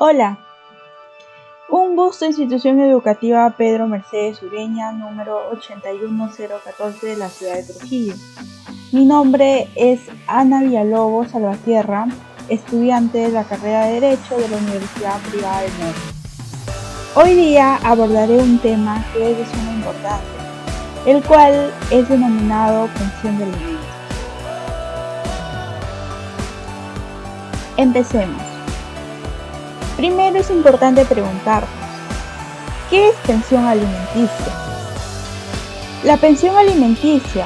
Hola, un gusto Institución Educativa Pedro Mercedes Ureña, número 81014 de la ciudad de Trujillo. Mi nombre es Ana Villalobos Salvatierra, estudiante de la carrera de Derecho de la Universidad Privada del Norte. Hoy día abordaré un tema que es de suma importancia, el cual es denominado pensión de alimentos. Empecemos. Primero es importante preguntarnos, ¿qué es pensión alimenticia? La pensión alimenticia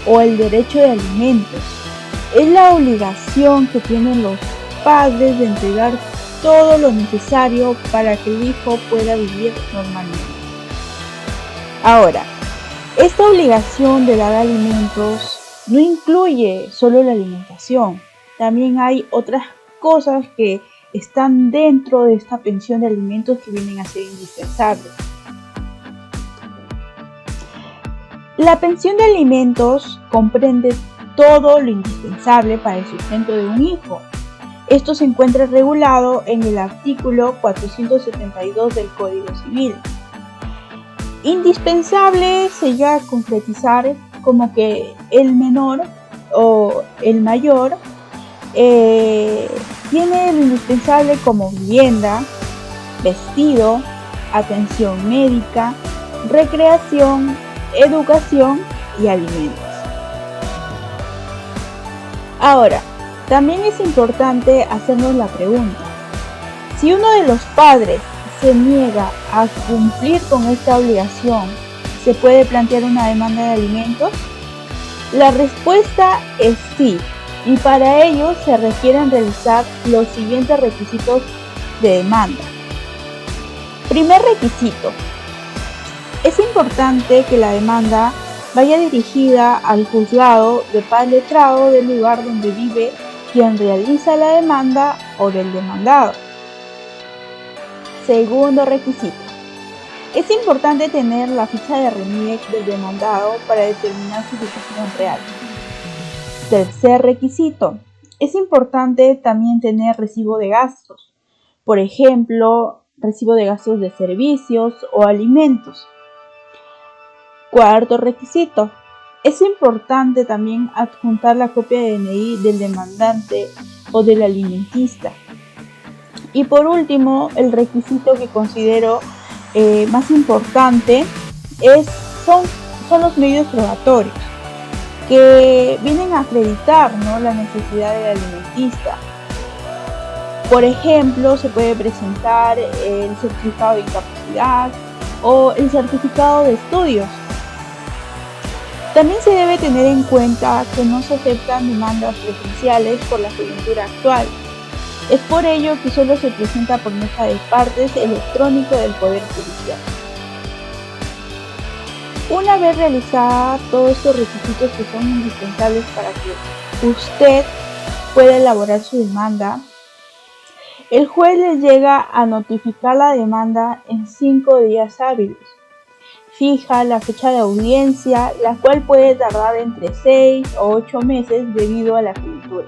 o el derecho de alimentos es la obligación que tienen los padres de entregar todo lo necesario para que el hijo pueda vivir normalmente. Ahora, esta obligación de dar alimentos no incluye solo la alimentación, también hay otras cosas que están dentro de esta pensión de alimentos que vienen a ser indispensables. La pensión de alimentos comprende todo lo indispensable para el sustento de un hijo. Esto se encuentra regulado en el artículo 472 del Código Civil. Indispensable se llega a concretizar como que el menor o el mayor tiene lo indispensable como vivienda, vestido, atención médica, recreación, educación y alimentos. Ahora, también es importante hacernos la pregunta, si uno de los padres se niega a cumplir con esta obligación, ¿se puede plantear una demanda de alimentos? La respuesta es sí. Y para ello se requieren realizar los siguientes requisitos de demanda. Primer requisito. Es importante que la demanda vaya dirigida al juzgado de paz letrado del lugar donde vive quien realiza la demanda o del demandado. Segundo requisito. Es importante tener la ficha de RENIEC del demandado para determinar su situación real. Tercer requisito. Es importante también tener recibo de gastos, por ejemplo, recibo de gastos de servicios o alimentos. Cuarto requisito. Es importante también adjuntar la copia de DNI del demandante o del alimentista. Y por último, el requisito que considero más importante son los medios probatorios, que vienen a acreditar, ¿no?, la necesidad del alimentista. Por ejemplo, se puede presentar el certificado de incapacidad o el certificado de estudios. También se debe tener en cuenta que no se aceptan demandas presenciales por la coyuntura actual. Es por ello que solo se presenta por mesa de partes electrónico del Poder Judicial. Una vez realizados todos estos requisitos que son indispensables para que usted pueda elaborar su demanda, el juez le llega a notificar la demanda en 5 días hábiles. Fija la fecha de audiencia, la cual puede tardar entre 6 o 8 meses debido a la coyuntura.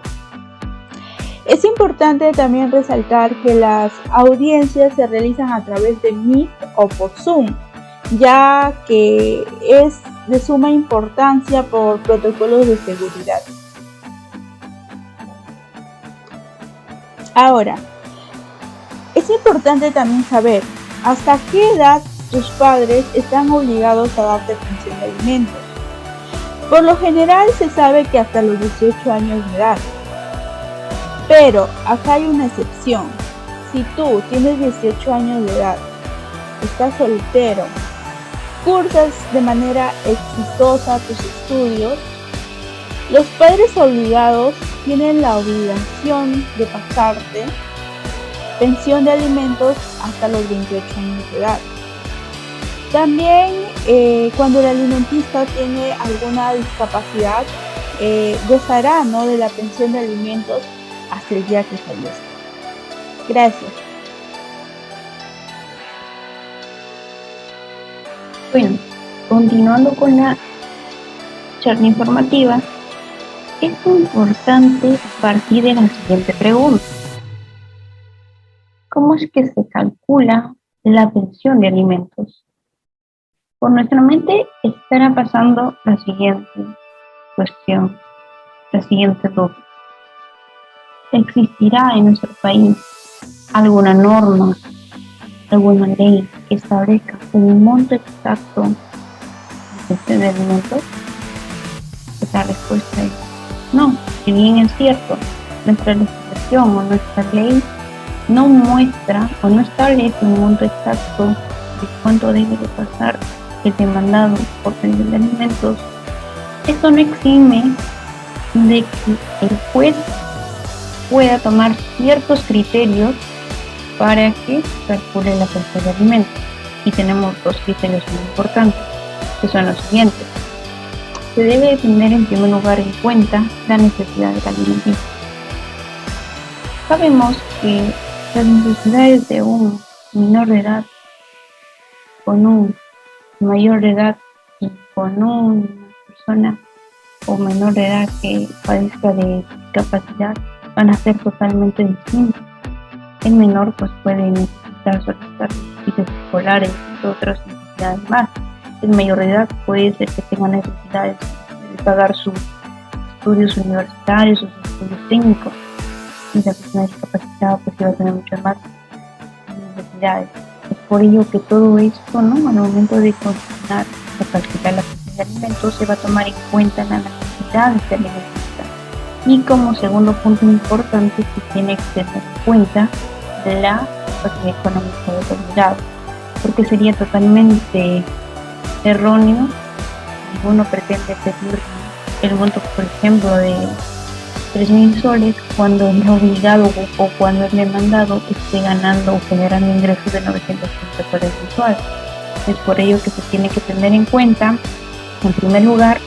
Es importante también resaltar que las audiencias se realizan a través de Meet o por Zoom, ya que es de suma importancia por protocolos de seguridad. Ahora, es importante también saber hasta qué edad tus padres están obligados a darte pensión de alimentos. Por lo general se sabe que hasta los 18 años de edad, pero acá hay una excepción. Si tú tienes 18 años de edad, estás soltero, cursas de manera exitosa tus estudios, los padres obligados tienen la obligación de pagarte pensión de alimentos hasta los 28 años de edad. También cuando el alimentista tiene alguna discapacidad, gozará, ¿no?, de la pensión de alimentos hasta el día que fallezca. Gracias. Bueno, continuando con la charla informativa, es importante partir de la siguiente pregunta. ¿Cómo es que se calcula la pensión de alimentos? Por nuestra mente estará pasando la siguiente cuestión, la siguiente duda. ¿Existirá en nuestro país alguna norma, alguna ley que establezca un monto exacto de pensión de alimentos? Pues la respuesta es no. Si bien es cierto, nuestra legislación o nuestra ley no muestra o no establece un monto exacto de cuánto debe de pasar el demandado por pensión de alimentos, esto no exime de que el juez pueda tomar ciertos criterios para que calcule la pensión de alimentos. Y tenemos dos criterios muy importantes, que son los siguientes. Se debe tener en primer lugar en cuenta la necesidad del alimentista. Sabemos que las necesidades de un menor de edad con un mayor de edad y con una persona o menor de edad que padezca de discapacidad van a ser totalmente distintas. El menor pues puede necesitar solicitar servicios escolares y otras necesidades más. El mayor de edad puede ser que tenga necesidades de pagar sus estudios universitarios o sus estudios técnicos, y la persona discapacitada pues va a tener muchas más necesidades. Es por ello que todo esto, ¿no?, al momento de consignar o calcular la pensión de alimentos se va a tomar en cuenta la necesidad de este alimentista. Y como segundo punto importante se tiene que tener en cuenta la capacidad económica del obligado, porque sería totalmente erróneo si uno pretende pedir el monto, por ejemplo, de 3.000 soles cuando el obligado o cuando el demandado esté ganando o generando ingresos de 950 soles mensuales. Es por ello que se tiene que tener en cuenta, en primer lugar,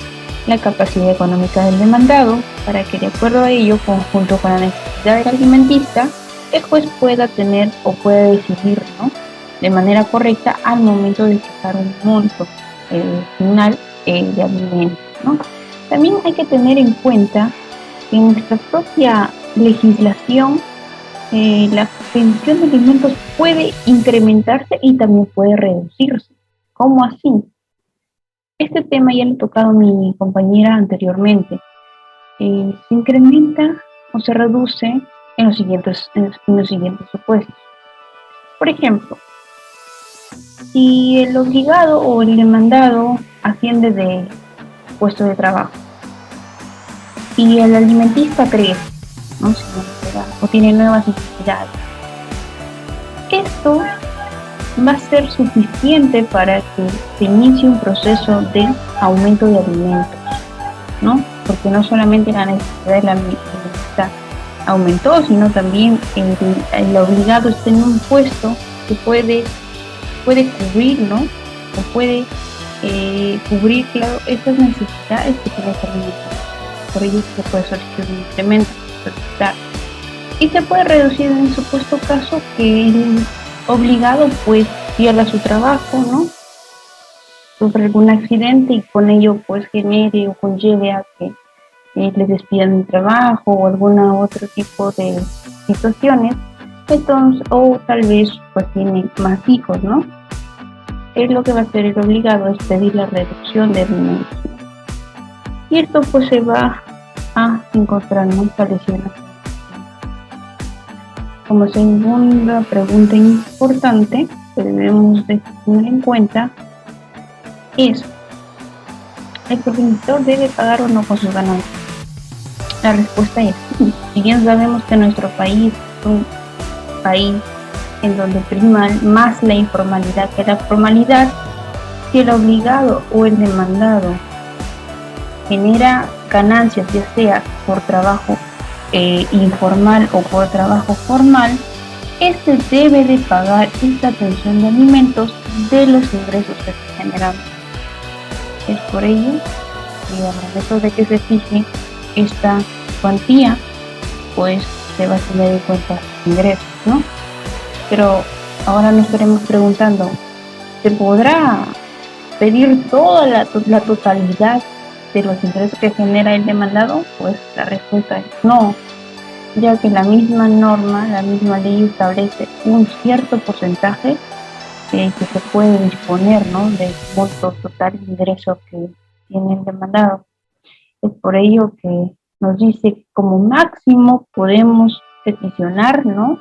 la capacidad económica del demandado, para que de acuerdo a ello, conjunto con la necesidad del alimentista, el juez pueda tener o pueda decidir, ¿no?, de manera correcta al momento de fijar un monto final de alimentos, ¿no? También hay que tener en cuenta que en nuestra propia legislación la pensión de alimentos puede incrementarse y también puede reducirse. ¿Cómo así? Este tema ya lo ha tocado mi compañera anteriormente. Se incrementa o se reduce en los siguientes supuestos. Por ejemplo, si el obligado o el demandado asciende de puesto de trabajo y el alimentista crece, ¿no?, o tiene nuevas necesidades, esto va a ser suficiente para que se inicie un proceso de aumento de alimentos, ¿no? Porque no solamente la necesidad del alimentista aumentó, sino también el obligado está en un puesto que puede cubrir, ¿no?, o puede cubrir, claro, esas necesidades que tiene el alimentista. Por ello se puede solicitar un incremento, y se puede reducir en el supuesto caso que el obligado pues pierda su trabajo, ¿no?, sufre algún accidente y con ello pues genere o conlleve a que le despidan del trabajo o alguna otro tipo de situaciones. Entonces, o tal vez pues tiene más hijos, ¿no? Es lo que va a hacer el obligado, es pedir la reducción de alimentos. Y esto pues se va a encontrar muy establecido en la Constitución. Como segunda pregunta importante que debemos de tener en cuenta es: ¿el progenitor debe pagar o no con sus ganancias? La respuesta es sí. Si bien sabemos que nuestro país es un país en donde prima más la informalidad que la formalidad, si el obligado o el demandado genera ganancias, ya sea por trabajo informal o por trabajo formal, este debe de pagar esta pensión de alimentos de los ingresos que se generan. Es por ello que al momento de que se fije esta cuantía, pues se va a tener en cuenta los ingresos, ¿no? Pero ahora nos estaremos preguntando, ¿se podrá pedir toda la totalidad de los ingresos que genera el demandado? Pues la respuesta es no. ya que la misma norma, la misma ley establece un cierto porcentaje que se puede disponer, ¿no?, del monto total de ingreso que tiene el demandado. Es por ello que nos dice que como máximo podemos peticionar, ¿no?,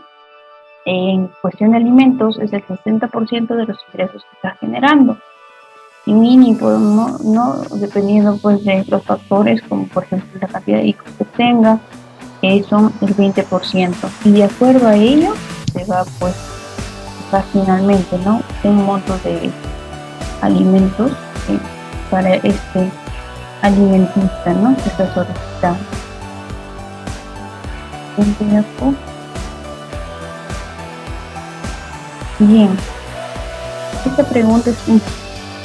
en cuestión de alimentos es el 60% de los ingresos que está generando. Y mínimo, ¿no?, dependiendo pues de los factores, como por ejemplo la cantidad de hijos que tenga, son el 20%. Y de acuerdo a ello se va pues finalmente, ¿no?, un monto de alimentos para este alimentista, ¿no?, que está solicitando. Bien, esta pregunta es un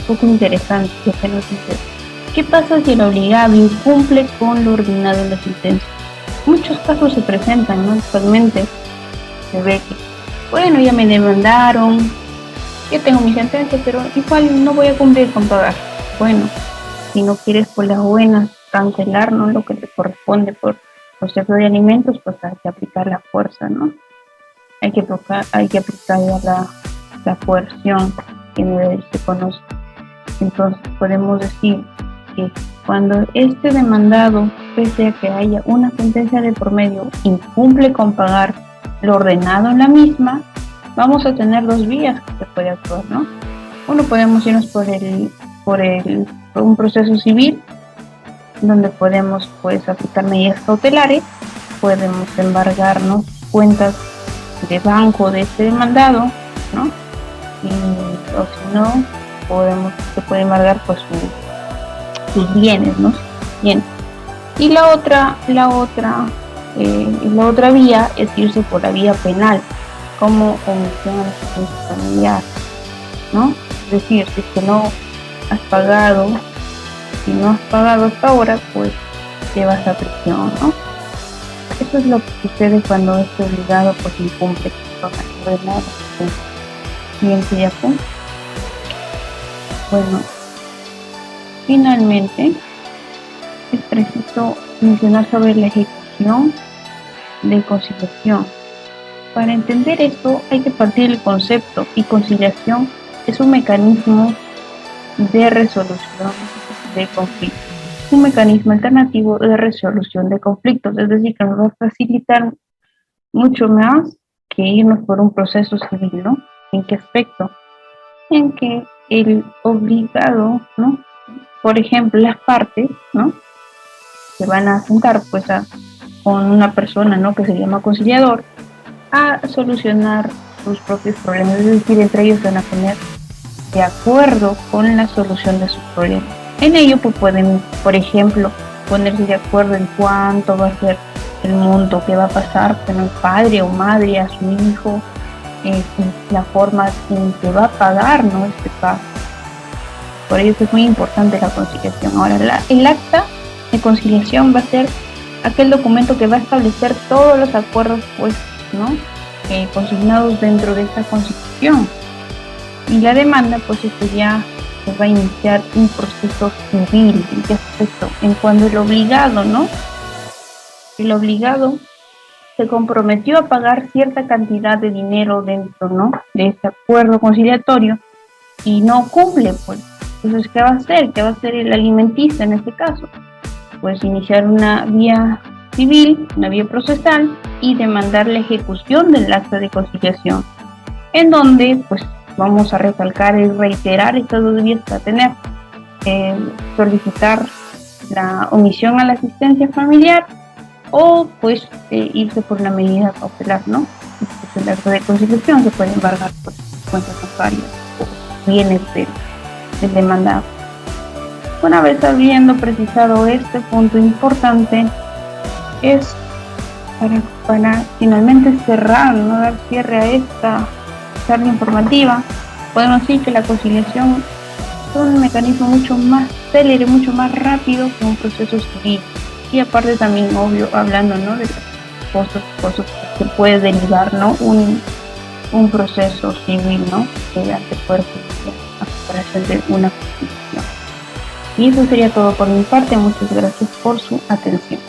poco interesante, que nos dice: ¿qué pasa si el obligado incumple con lo ordenado en la sentencia? Muchos casos se presentan, ¿no? Actualmente se ve que, bueno, ya me demandaron, yo tengo mi sentencia, pero igual no voy a cumplir con pagar. Bueno, si no quieres por las buenas cancelar, ¿no?, lo que te corresponde por concepto de alimentos, pues hay que aplicar la fuerza, ¿no? Hay que aplicar ya la coerción que se conoce. Entonces podemos decir que cuando este demandado, pese a que haya una sentencia de por medio, incumple con pagar lo ordenado en la misma, vamos a tener dos vías que se puede actuar, ¿no? Uno, podemos irnos por un proceso civil, donde podemos pues aplicar medidas cautelares, podemos embargarnos cuentas de banco de este demandado, ¿no? O si no, se puede embargar pues sus bienes, ¿no? Bien. Y la otra vía es irse por la vía penal, como omisión a la asistencia familiar, ¿no? Es decir, si es que no has pagado, si no has pagado hasta ahora, pues llevas a prisión, ¿no? Eso es lo que sucede cuando este obligado pues incumple con lo ordenado. Siguiente diapo. Bueno, finalmente es preciso mencionar sobre la ejecución de conciliación. Para entender esto hay que partir del concepto, y conciliación es un mecanismo de resolución de conflictos, un mecanismo alternativo de resolución de conflictos, es decir, que nos va a facilitar mucho más que irnos por un proceso civil, ¿no? ¿En qué aspecto? En que el obligado, ¿no?, por ejemplo, las partes, ¿no?, se van a sentar pues con una persona, ¿no?, que se llama conciliador, a solucionar sus propios problemas, es decir, entre ellos van a poner de acuerdo con la solución de sus problemas. En ello pues pueden, por ejemplo, ponerse de acuerdo en cuánto va a ser el monto que va a pasar con el padre o madre a su hijo, la forma en que va a pagar, ¿no?, este pago. Por ello es muy importante la conciliación. Ahora, el acta de conciliación va a ser aquel documento que va a establecer todos los acuerdos pues, ¿no?, consignados dentro de esta conciliación. Y la demanda, pues esto ya se va a iniciar un proceso civil. ¿En qué aspecto? En cuando el obligado, ¿no?, el obligado se comprometió a pagar cierta cantidad de dinero dentro, ¿no?, de este acuerdo conciliatorio y no cumple, pues. Entonces, ¿qué va a hacer? ¿Qué va a hacer el alimentista en este caso? Pues iniciar una vía civil, una vía procesal, y demandar la ejecución del acta de conciliación, en donde pues vamos a recalcar y reiterar estas dos vías para tener, solicitar la omisión a la asistencia familiar, o pues irse por la medida cautelar, ¿no? Pues, el acta de conciliación se puede embargar pues cuentas bancarias o bienes del demandado. Una vez habiendo precisado este punto importante, es para finalmente cerrar, no dar cierre a esta charla informativa, podemos decir que la conciliación es un mecanismo mucho más célere, mucho más rápido que un proceso civil. Y aparte también, obvio, hablando, ¿no?, de los costos que puede derivar, ¿no?, un proceso civil, ¿no?, ante Poder Judicial a comparación de una conciliación. Y eso sería todo por mi parte. Muchas gracias por su atención.